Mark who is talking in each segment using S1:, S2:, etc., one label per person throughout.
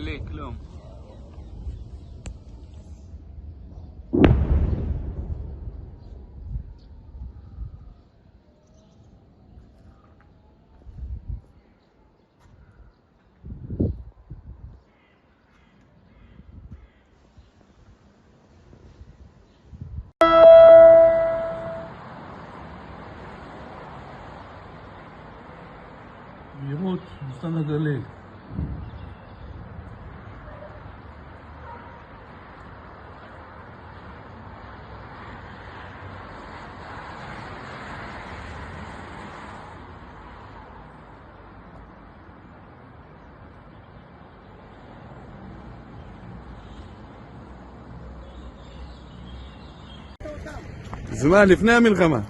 S1: לי, כלום.
S2: מהירות, מסתן הגליל.
S3: זמן לפני המלחמה.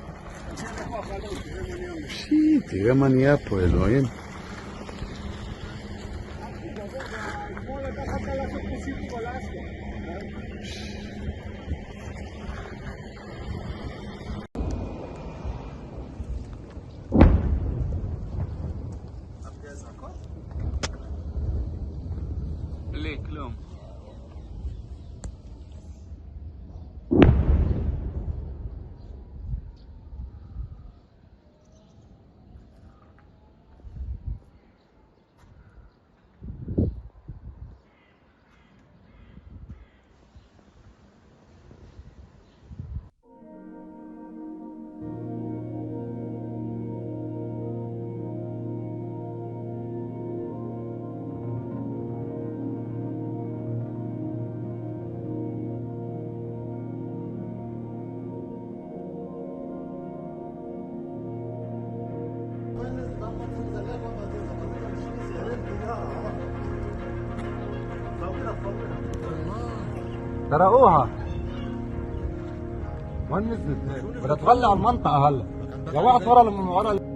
S3: תראה מה נהיה פה, אלוהים.
S1: לי, כלום.
S4: سرقوها وين نزلت؟ بدها تولع المنطقة هلا يا وقعت ورا من ورا.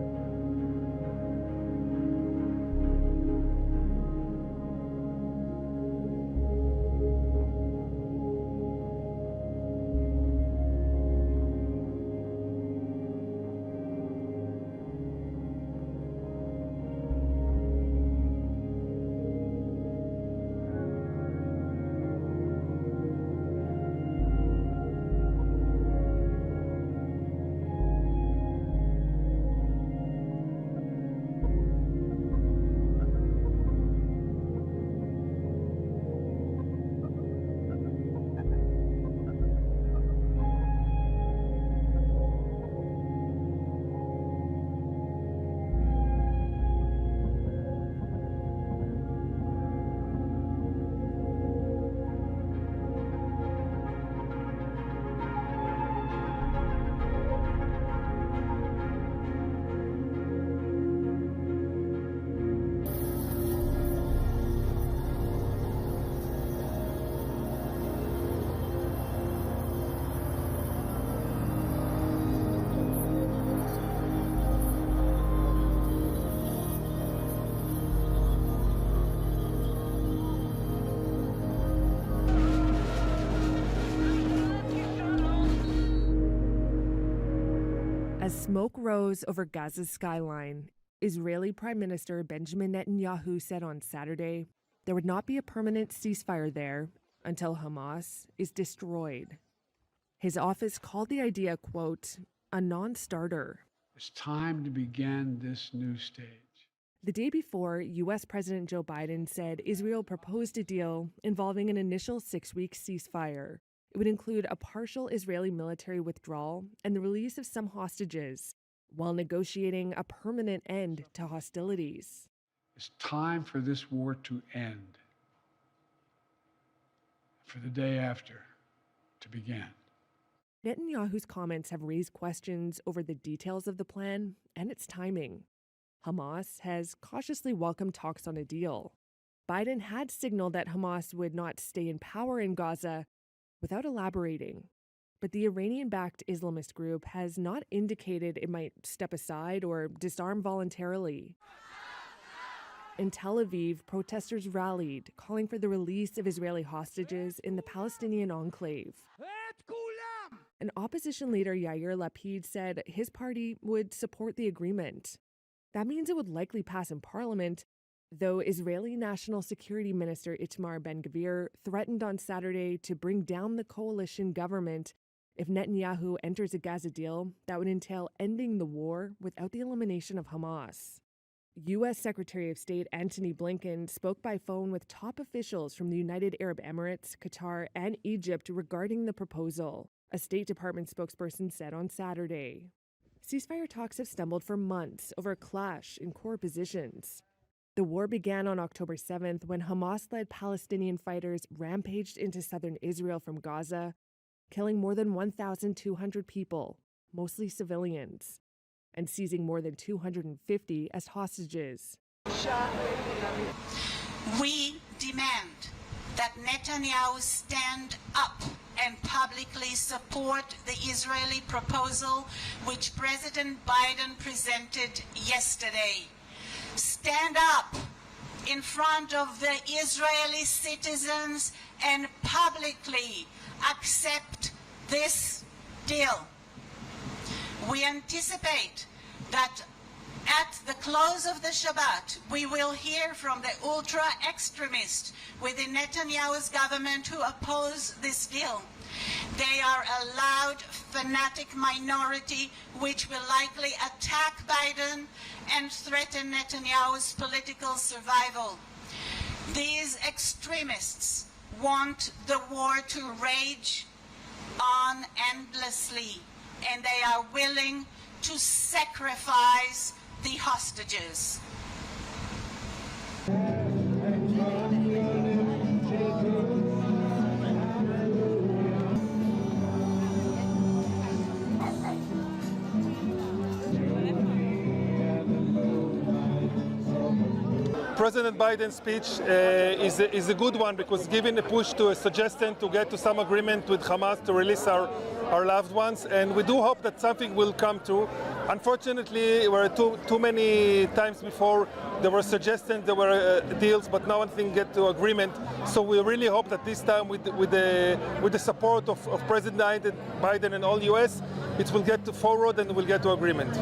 S5: As smoke rose over Gaza's skyline, Israeli Prime Minister Benjamin Netanyahu said on Saturday there would not be a permanent ceasefire there until Hamas is destroyed. His office called the idea, quote, a non-starter.
S2: It's time to begin this new stage.
S5: The day before, U.S. President Joe Biden said Israel proposed a deal involving an initial 6-week ceasefire. It would include a partial Israeli military withdrawal and the release of some hostages, while negotiating a permanent end to hostilities.
S2: It's time for this war to end, for the day after to begin.
S5: Netanyahu's comments have raised questions over the details of the plan and its timing. Hamas has cautiously welcomed talks on a deal. Biden had signaled that Hamas would not stay in power in Gaza without elaborating. But the Iranian-backed Islamist group has not indicated it might step aside or disarm voluntarily. In Tel Aviv, protesters rallied, calling for the release of Israeli hostages in the Palestinian enclave. An opposition leader, Yair Lapid, said his party would support the agreement. That means it would likely pass in parliament, though Israeli National Security Minister Itamar Ben-Gvir threatened on Saturday to bring down the coalition government if Netanyahu enters a Gaza deal that would entail ending the war without the elimination of Hamas. U.S. Secretary of State Antony Blinken spoke by phone with top officials from the United Arab Emirates, Qatar, and Egypt regarding the proposal, a State Department spokesperson said on Saturday. Ceasefire talks have stumbled for months over a clash in core positions. The war began on October 7th when Hamas-led Palestinian fighters rampaged into southern Israel from Gaza, killing more than 1,200 people, mostly civilians, and seizing more than 250 as hostages.
S6: We demand that Netanyahu stand up and publicly support the Israeli proposal which President Biden presented yesterday. Stand up in front of the Israeli citizens and publicly accept this deal. We anticipate that at the close of the Shabbat, we will hear from the ultra-extremists within Netanyahu's government who oppose this deal. They are a loud, fanatic minority which will likely attack Biden and threaten Netanyahu's political survival. These extremists want the war to rage on endlessly, and they are willing to sacrifice the hostages.
S7: President Biden's speech is a good one because giving a push to a suggestion to get to some agreement with Hamas to release our loved ones, and we do hope that something will come through. Unfortunately, there were too many times before there were suggestions, there were deals, but no one can get to agreement. So we really hope that this time, with the support of President Biden and all U.S., it will get forward and we'll get to agreement.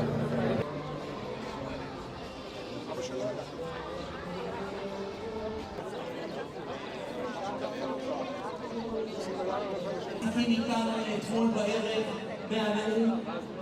S8: אתמול בערב מהנאום